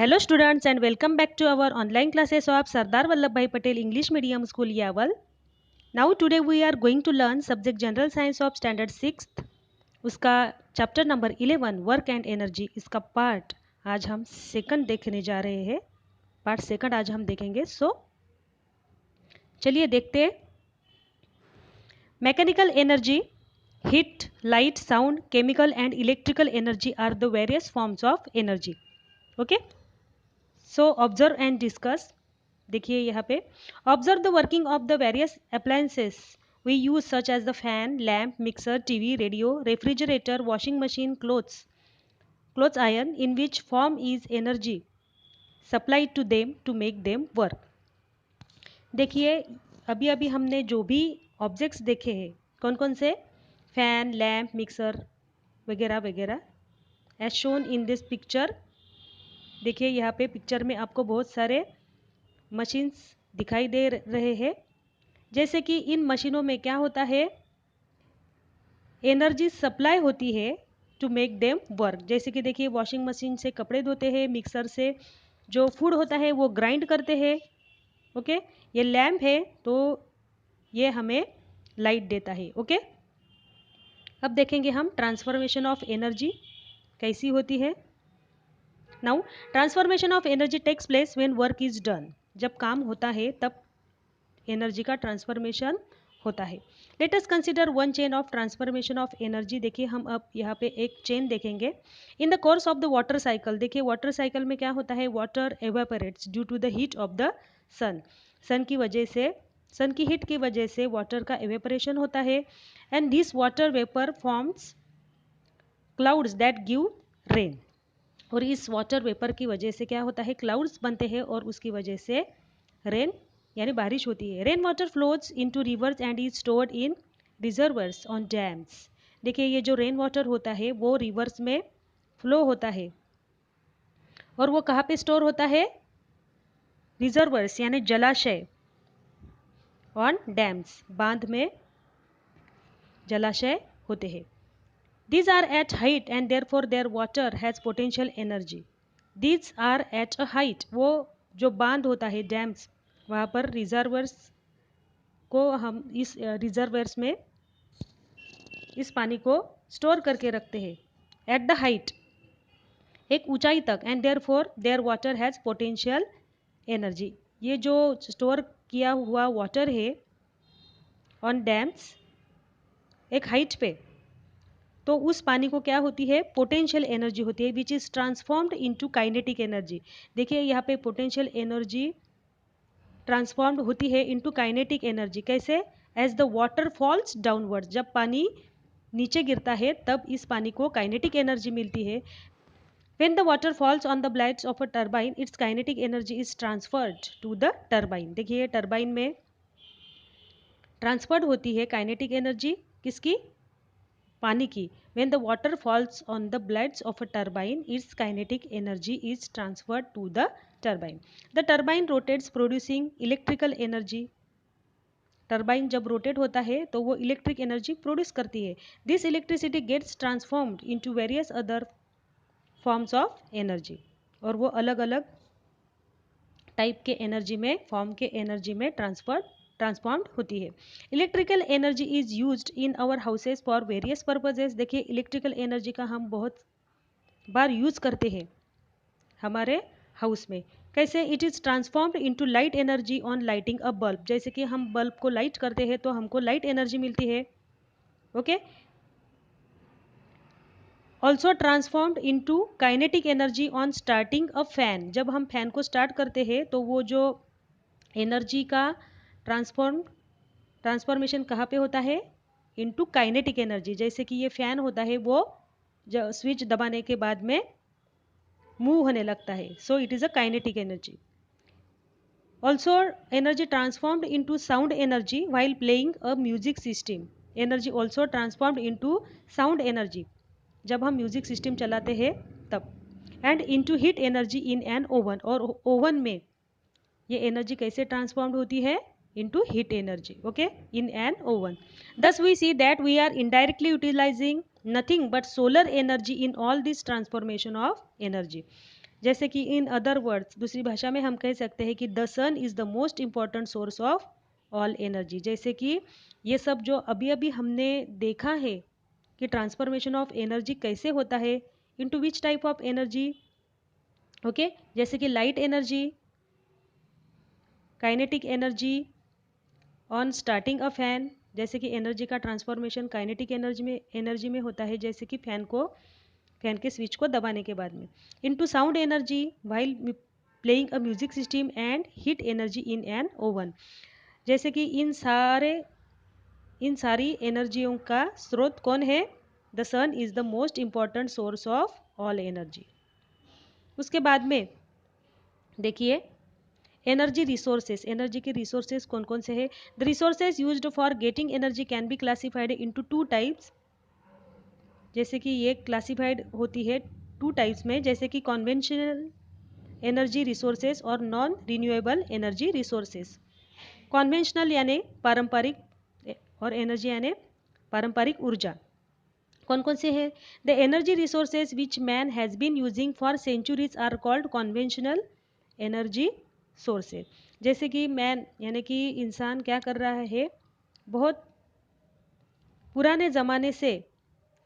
Hello students and welcome back to our online classes of Sardar Vallabhbhai Patel English Medium School Yaval. Now today we are going to learn subject General Science of Standard 6th. उसका chapter number 11 work and energy, इसका part आज हम second देखने जा रहे हैं। Part second आज हम देखेंगे। चलिए देखते हैं। Mechanical energy, heat, light, sound, chemical and electrical energy are the various forms of energy. Okay, so observe and discuss. देखिए यहाँ पे, observe the working of the various appliances we use such as the fan, lamp, mixer, TV, radio, refrigerator, washing machine, clothes iron, in which form is energy supplied to them to make them work. देखिए अभी अभी हमने जो भी objects देखे हैं, कौन कौन से, फैन, लैम्प, मिक्सर वगैरह वगैरह, as shown in this picture. देखिए यहाँ पे पिक्चर में आपको बहुत सारे मशीन्स दिखाई दे रहे हैं। जैसे कि इन मशीनों में क्या होता है, एनर्जी सप्लाई होती है टू मेक देम वर्क। जैसे कि देखिए वॉशिंग मशीन से कपड़े धोते हैं, मिक्सर से जो फूड होता है वो ग्राइंड करते हैं। ओके, ये लैम्प है तो ये हमें लाइट देता है। ओके, अब देखेंगे हम ट्रांसफॉर्मेशन ऑफ एनर्जी कैसी होती है। Now transformation of energy takes place when work is done. जब काम होता है तब एनर्जी का ट्रांसफॉर्मेशन होता है। Let us consider one chain of transformation of energy. देखिए हम अब यहाँ पे एक चेन देखेंगे। In the course of the water cycle, देखिए वाटर साइकिल में क्या होता है, water evaporates due to the heat of the sun. Sun की वजह से, सन की हीट की वजह से वाटर का एवेपोरेशन होता है। And this water vapour forms clouds that give rain. और इस वाटर वेपर की वजह से क्या होता है, क्लाउड्स बनते हैं और उसकी वजह से रेन यानी बारिश होती है। Rain water flows into reverse and is stored in reservoirs on dams. देखिए ये जो रेन वाटर होता है वो रिवर्स में फ्लो होता है और वो कहाँ पे स्टोर होता है, रिजर्वर्स यानी जलाशय, ऑन डैम्स, बांध में जलाशय होते हैं। These are at height and therefore their water has potential energy. These are at a height, वो जो बांध होता है डैम्स, वहाँ पर रिजर्वर्स को हम इस रिजर्वर्स में इस पानी को स्टोर करके रखते हैं एट द हाइट, एक ऊंचाई तक। And therefore there water has potential energy. ये जो स्टोर किया हुआ वाटर है ऑन डैम्स एक हाइट पे, तो उस पानी को क्या होती है, पोटेंशियल एनर्जी होती है, which is transformed into kinetic energy. देखिए यहाँ पे पोटेंशियल एनर्जी ट्रांसफॉर्म्ड होती है इनटू काइनेटिक एनर्जी। कैसे, as the water falls downwards, जब पानी नीचे गिरता है तब इस पानी को काइनेटिक एनर्जी मिलती है। When the water falls on the blades of a turbine, its kinetic energy is transferred to the turbine. देखिए टर्बाइन में ट्रांसफर्ड होती है काइनेटिक एनर्जी, किसकी, पानी की। When the water falls on the blades of a turbine, its kinetic energy is transferred to the turbine. The turbine rotates producing electrical energy. Turbine जब rotate होता है तो वो इलेक्ट्रिक एनर्जी प्रोड्यूस करती है। This electricity gets transformed into various other forms of energy, और वो अलग अलग टाइप के एनर्जी में, फॉर्म के एनर्जी में ट्रांसफॉर्म्ड होती है। Electrical energy is used in our houses for various purposes. देखिए इलेक्ट्रिकल एनर्जी का हम बहुत बार यूज करते हैं हमारे हाउस में। कैसे, it is transformed into light energy on lighting a bulb. जैसे कि हम बल्ब को लाइट करते हैं तो हमको लाइट एनर्जी मिलती है। Okay, also transformed into kinetic energy on starting a fan. जब हम फैन को स्टार्ट करते हैं तो वो जो एनर्जी का ट्रांसफॉर्मेशन कहाँ पे होता है, इनटू काइनेटिक एनर्जी। जैसे कि ये फैन होता है वो स्विच दबाने के बाद में मूव होने लगता है, so it is a kinetic energy. Also energy transformed into sound energy while playing a music system. Energy also transformed into sound energy जब हम म्यूजिक सिस्टम चलाते हैं तब। And into heat energy in an oven, और oven में ये energy कैसे transformed होती है, into heat energy, okay, in an oven. Thus we see that we are indirectly utilizing nothing but solar energy in all this transformation of energy. जैसे कि in other words, दूसरी भाषा में हम कह सकते हैं कि the sun is the most important source of all energy. जैसे कि ये सब जो अभी अभी हमने देखा है कि ट्रांसफॉर्मेशन ऑफ एनर्जी कैसे होता है, into which type of energy, okay, जैसे कि light energy, kinetic energy on starting a fan, जैसे कि एनर्जी का ट्रांसफॉर्मेशन काइनेटिक एनर्जी में होता है, जैसे कि फैन के स्विच को दबाने के बाद में। Into sound energy while playing a music system and heat energy in an oven, जैसे कि इन सारी एनर्जियों का स्रोत कौन है? The sun is the most important source of all energy. उसके बाद में देखिए एनर्जी रिसोर्सेस, एनर्जी के रिसोर्सेस कौन कौन से हैं? The resources used for getting energy can be classified into two types, जैसे कि ये क्लासिफाइड होती है टू टाइप्स में, जैसे कि कॉन्वेंशनल एनर्जी रिसोर्सेस और non renewable energy resources. Conventional यानी पारंपरिक और एनर्जी यानी पारंपरिक ऊर्जा। कौन कौन से हैं? The energy resources which man has been using for centuries are called conventional energy sources. जैसे कि मैन यानी कि इंसान क्या कर रहा है, बहुत पुराने ज़माने से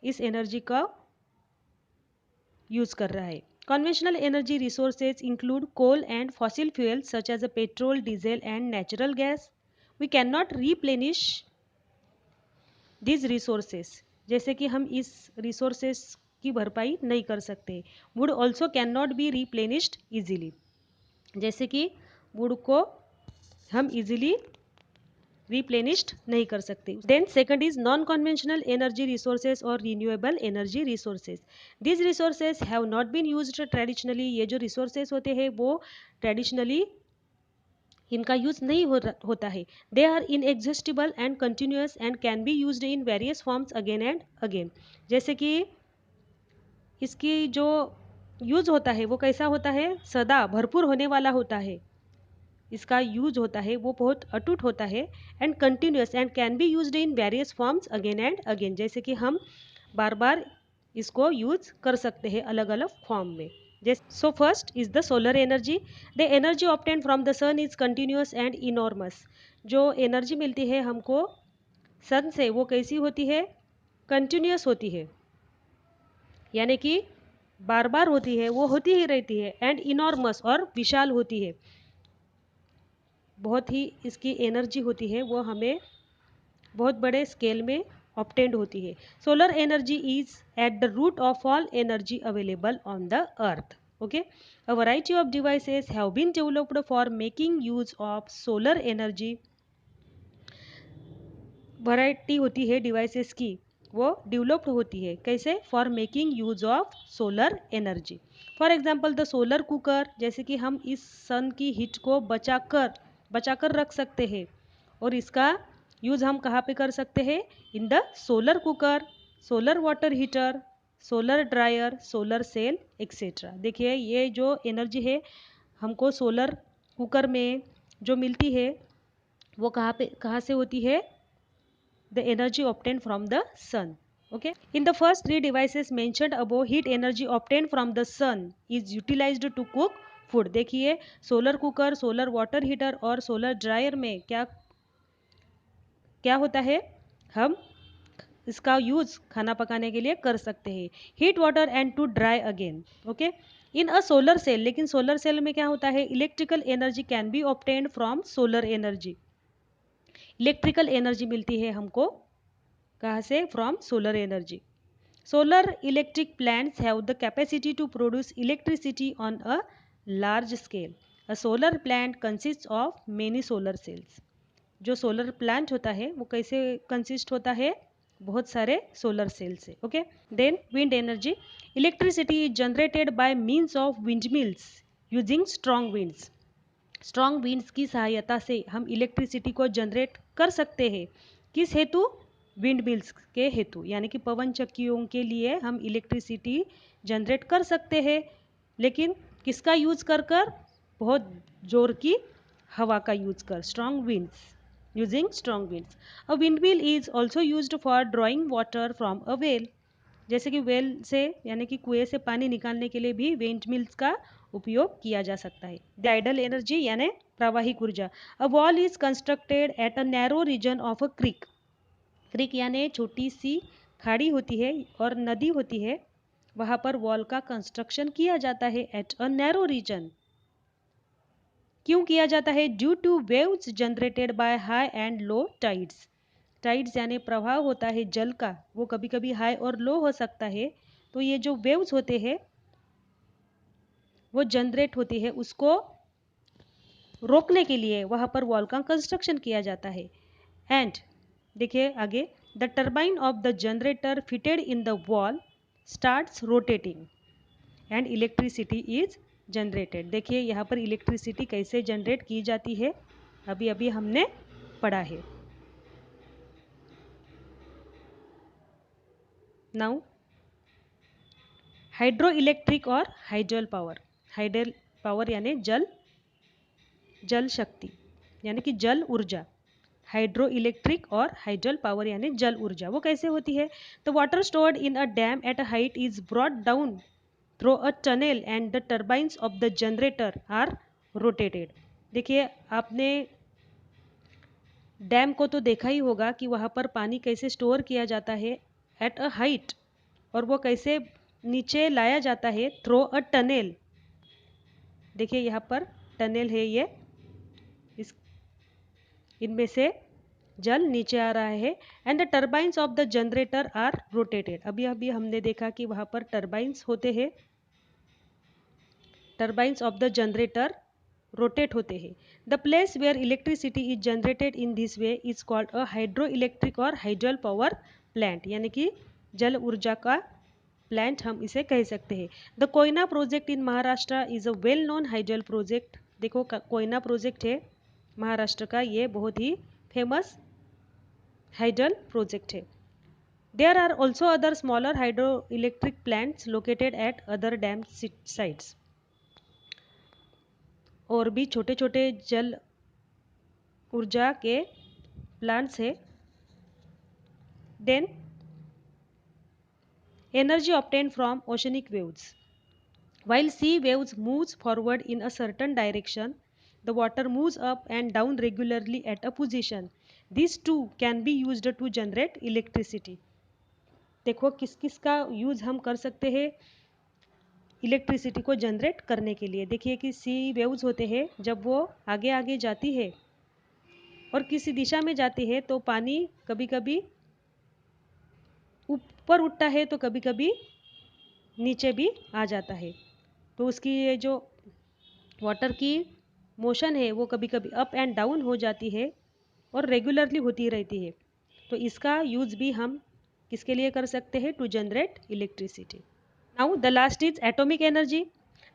इस एनर्जी का यूज़ कर रहा है। Conventional energy resources include coal and fossil fuel such as a petrol, diesel and natural gas. We can not replenish this resources, जैसे कि हम इस रिसोर्सेज की भरपाई नहीं कर सकते। Would also can not be replenished easily, जैसे कि वुड को हम इजीली रिप्लेनिश्ड नहीं कर सकते। Then second is non conventional energy resources और renewable energy resources. This resources have not been used traditionally, ये जो रिसोर्सेज होते हैं वो ट्रेडिशनली इनका यूज नहीं होता है। They are inexhaustible and continuous and can be used in various forms again and again, जैसे कि इसकी जो यूज होता है वो कैसा होता है? सदा भरपूर होने वाला होता है, इसका यूज होता है वो बहुत अटूट होता है। And continuous and can be used in various forms again and again, जैसे कि हम बार बार इसको यूज कर सकते हैं अलग अलग फॉर्म में। So first is the solar energy. The energy obtained from the sun is continuous and enormous. जो एनर्जी मिलती है हमको सन से वो कैसी होती है? कंटिन्यूअस होती है, यानी कि बार बार होती है, वो होती ही रहती है। एंड इनॉर्मस और विशाल होती है, बहुत ही इसकी एनर्जी होती है वो हमें बहुत बड़े स्केल में ऑब्टेन्ड होती है। Solar energy is at the root of all energy available on the earth. Okay, a variety of devices have been developed for making use of solar energy. Variety होती है डिवाइसेस की, वो developed होती है कैसे? For making use of solar energy. For example the solar cooker, जैसे कि हम इस सन की हीट को बचाकर रख सकते हैं, और इसका यूज हम कहाँ पे कर सकते हैं? In the solar cooker, solar water heater, solar dryer, solar cell etcetera. देखिए ये जो एनर्जी है हमको सोलर कुकर में जो मिलती है वो कहाँ से होती है? the energy obtained from the sun. Okay, in the first three devices mentioned above, heat energy obtained from the sun is utilized to cook food. देखिए solar cooker, solar water heater और सोलर ड्रायर में क्या क्या होता है? हम इसका use खाना पकाने के लिए कर सकते हैं। Heat water and to dry again. Okay, in a solar cell, लेकिन सोलर सेल में क्या होता है? Electrical energy can be obtained from solar energy. Electrical energy मिलती है हमको कहाँ से? From solar energy. Solar electric plants have the capacity to produce electricity on a large scale. A solar plant consist of many solar cells. जो solar plant होता है वो कैसे कंसिस्ट होता है? बहुत सारे सोलर सेल से। Okay, then wind energy. Electricity is generated by means of wind mills using strong winds. Strong winds की सहायता से हम इलेक्ट्रिसिटी को जनरेट कर सकते हैं। किस हेतु? विंड मिल्स के हेतु, यानी कि पवन चक्कियों के लिए हम इलेक्ट्रिसिटी जनरेट कर सकते हैं, लेकिन किसका यूज कर कर? बहुत जोर की हवा का यूज कर, strong winds, using strong winds. A wind mill is also used for drawing water from a well. जैसे कि वेल से यानी कि कुएं से पानी निकालने के लिए भी विंड मिल्स का उपयोग किया जा सकता है। द आइडल एनर्जी यानी प्रवाहिक ऊर्जा। A wall is constructed at a narrow region of a creek. Creek यानी छोटी सी खाड़ी होती है और नदी होती है, वहां पर वॉल का कंस्ट्रक्शन किया जाता है एट अ नैरो रीजन। क्यों किया जाता है? Due two waves generated by high and low tides. Tides यानी प्रवाह होता है जल का, वो कभी कभी हाई और लो हो सकता है, तो ये जो वेव्स होते हैं वो जनरेट होती है, उसको रोकने के लिए वहां पर वॉल का कंस्ट्रक्शन किया जाता है। एंड देखिए आगे, the turbine of the generator fitted in the wall starts rotating and electricity is generated. देखिए यहाँ पर इलेक्ट्रिसिटी कैसे जनरेट की जाती है, अभी अभी हमने पढ़ा है। नाउ हाइड्रो इलेक्ट्रिक और हाइड्रल पावर। हाइड्रल पावर यानी जल शक्ति यानी कि जल ऊर्जा। हाइड्रो इलेक्ट्रिक और हाइड्रल पावर यानी जल ऊर्जा, वो कैसे होती है? The water stored in a dam at a height is brought down through a tunnel and the turbines of the generator are rotated. देखिए आपने डैम को तो देखा ही होगा कि वहाँ पर पानी कैसे स्टोर किया जाता है एट अ हाइट, और वो कैसे नीचे लाया जाता है थ्रो अ टनल। देखिए यहाँ पर टनल है, ये इस इनमें से जल नीचे आ रहा है। And the turbines of the generator are rotated. अभी अभी हमने देखा कि वहाँ पर टर्बाइंस होते हैं, turbines of the generator rotate होते हैं। The place where electricity is generated in this way is called a hydro electric और हाइड्रल पावर प्लांट, यानी कि जल ऊर्जा का प्लांट हम इसे कह सकते हैं। The Koyna project in Maharashtra is a well known hydral project. देखो कोयना प्रोजेक्ट है महाराष्ट्र का, ये बहुत ही फेमस हाइड्रल प्रोजेक्ट है। There are also other smaller hydro electric plants located at other dam sites. और भी छोटे छोटे जल ऊर्जा के प्लांट्स है। Then energy obtained from oceanic waves. While sea waves moves forward in a certain direction, the water moves up and down regularly at a position. These too can be used to generate electricity. देखो किस किस का use हम कर सकते हैं electricity को generate करने के लिए। देखिए कि सी वेव्स होते हैं, जब वो आगे आगे जाती है और किसी दिशा में जाती है तो पानी कभी कभी ऊपर उठता है तो कभी कभी नीचे भी आ जाता है। तो उसकी ये जो वाटर की मोशन है वो कभी कभी अप एंड डाउन हो जाती है और रेगुलरली होती रहती है। तो इसका यूज़ भी हम किसके लिए कर सकते हैं? To generate electricity. Now the last is atomic energy.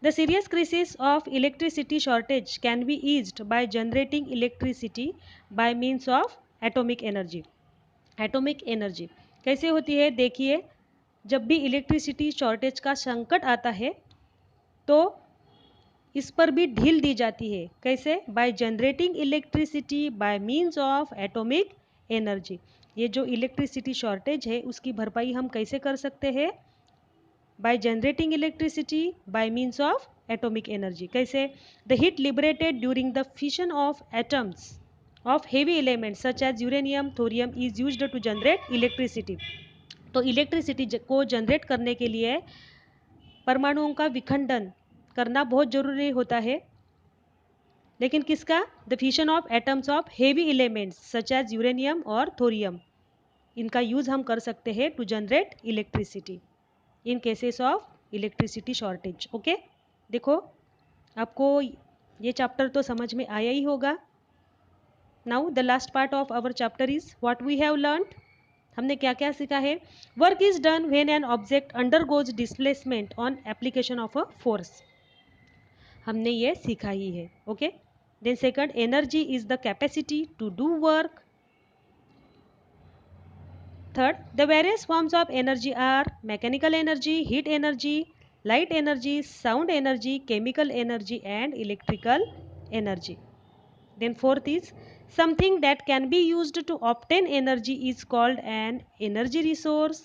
The serious crisis of electricity shortage can be eased by generating electricity by means of atomic energy. Atomic energy कैसे होती है? देखिए जब भी इलेक्ट्रिसिटी शॉर्टेज का संकट आता है तो इस पर भी ढील दी जाती है। कैसे? Bye generating electricity by means of atomic energy. ये जो इलेक्ट्रिसिटी शॉर्टेज है उसकी भरपाई हम कैसे कर सकते हैं? By generating electricity by means of atomic energy. कैसे? The heat liberated during the fission of atoms of heavy elements such as uranium thorium is used to generate electricity. तो इलेक्ट्रिसिटी को जनरेट करने के लिए परमाणुओं का विखंडन करना बहुत जरूरी होता है। लेकिन किसका? The fission of atoms of heavy elements such as uranium और थोरियम, इनका यूज हम कर सकते हैं to generate electricity in cases of electricity shortage. Okay, देखो आपको ये चैप्टर तो समझ में आया ही होगा। Now the last part of our chapter is what we have learned. हमने क्या क्या सीखा है? Work is done when an object undergoes displacement on application of a force. हमने ये सीखा ही है। Okay, then second, energy is the capacity to do work. Third, the various forms of energy are mechanical energy, heat energy, light energy, sound energy, chemical energy and electrical energy. Then fourth is something that can be used to obtain energy is called an energy resource.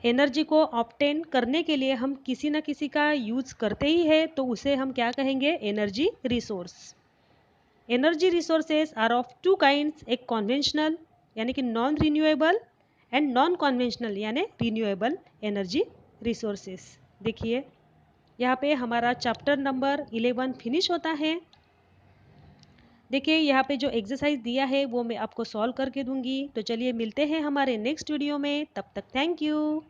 Energy को obtain करने के लिए हम किसी ना किसी का use करते ही है, तो उसे हम क्या कहेंगे? Energy resource. Energy resources are of two kinds, एक कॉन्वेंशनल यानी कि non renewable and non conventional यानी रिन्यूएबल एनर्जी रिसोर्सेज। देखिए यहाँ पे हमारा चैप्टर नंबर 11 फिनिश होता है। देखिए यहाँ पे जो एक्सरसाइज दिया है वो मैं आपको सॉल्व करके दूंगी। तो चलिए मिलते हैं हमारे नेक्स्ट वीडियो में, तब तक थैंक यू।